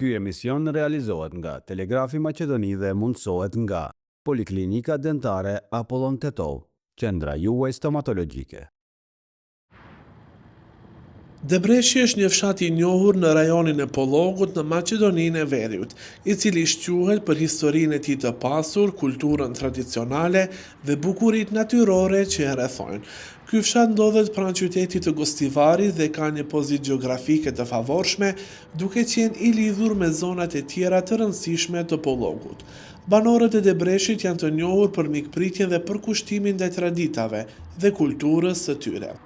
Ky emision realizohet nga Telegrafi Maqedoni dhe mundësohet nga Poliklinika Dentare Apollon Tetov, qendra juaj stomatologjike. Debreshi është një fshat i njohur në rajonin e Pollogut në Maqedoninë e Veriut, i cili shquhet për historinë e tij të pasur, kulturën tradicionale dhe bukuritë natyrore që e rrethojnë. Ky fshat ndodhet pranë qytetit të Gostivarit dhe ka një pozitë gjeografike të favorshme, duke qenë i lidhur me zonat e tjera të rëndësishme të Pollogut. Banorët e Debreshit janë të njohur për mikpritjen dhe përkushtimin ndaj traditave dhe kulturës së tyre.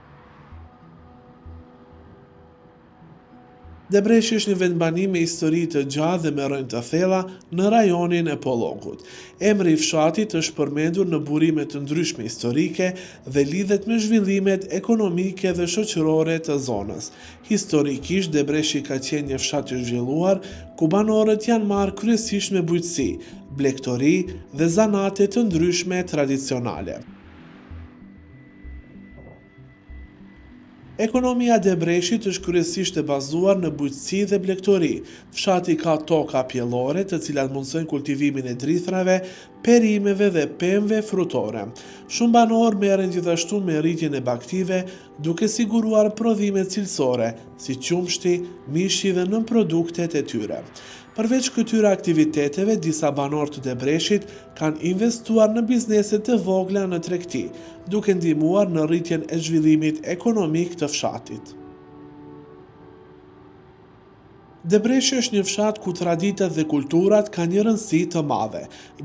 Debreshi është një vendbani me histori të gjatë dhe me rrënjë të thella në rajonin e Pollogut. Emri i fshatit është përmendur në burime të ndryshme historike dhe lidhet me zhvillimet ekonomike dhe shoqërore të zonës. Historikisht, Debreshi ka qenë një fshat i zhvilluar, ku banorët janë marrë kryesisht me bujqësi, blegtori dhe zanate të ndryshme tradicionale. Ekonomia e Debreshit është kryesisht e bazuar në bujqësi dhe blegtori. Fshati ka toka pjellore, të cilat mundsojnë kultivimin e drithrave, perimeve dhe pemëve frutore. Shumë banorë merren gjithashtu me rritjen e baktive, duke siguruar prodhime cilësore, si qumshti, mishi dhe nënproduktet e tyre. Përveç këtyre aktiviteteve, disa banorë të Debreshit kanë investuar në biznese të vogla në tregti, duke ndihmuar në rritjen e zhvillimit ekonomik të fshatit. Debreshi është një fshat ku traditat dhe kulturat kanë një rëndësi të madhe.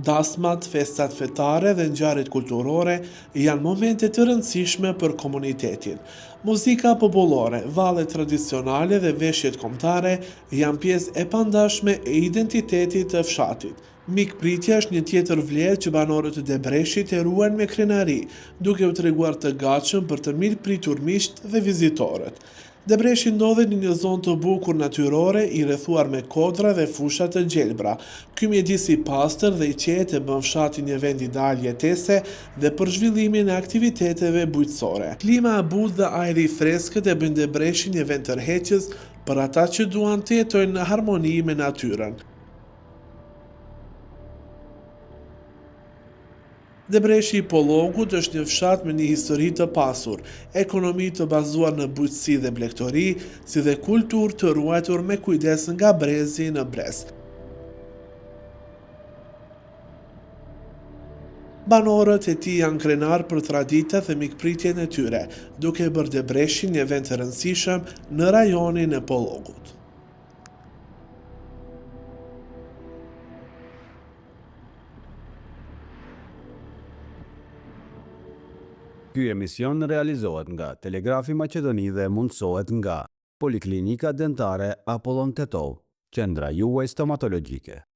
Dasmat, festat fetare dhe ngjarjet kulturore janë momente të rëndësishme për komunitetin. Muzika popullore, vallet tradicionale dhe veshjet kombëtare janë pjesë e pandashme e identitetit të fshatit. Mikpritja është një tjetër vlerë që banorët e Debreshit e ruajnë me krenari, duke u treguar të gatshëm për të mirëpritur miqt dhe vizitorët. Debreshi ndodhet në një zonë të bukur natyrore, i rrethuar me kodra dhe fusha të gjelbra. Ky mjedis i pastër dhe i qetë e bën fshatin një vend ideal jetese dhe për zhvillimin e aktiviteteve bujqësore. Klima e butë dhe ajri i freskët e bëjnë Debreshin një vend tërheqës për ata që duan të jetojnë në harmoni me natyrën. Debreshi i Pollogut është një fshat me një histori të pasur, ekonomi të bazuar në bujqësi dhe blegtori, si dhe kulturë të ruajtur me kujdes nga brezi në brez. Banorët e tij janë krenar për traditat dhe mikpritjen e tyre, duke bërë Debreshin një vend të rëndësishëm në rajonin e Pollogut. Ky emision realizohet nga Telegrafi Maqedoni dhe mundësohet nga Poliklinika Dentare Apollon Tetov, qendra juaj stomatologjike.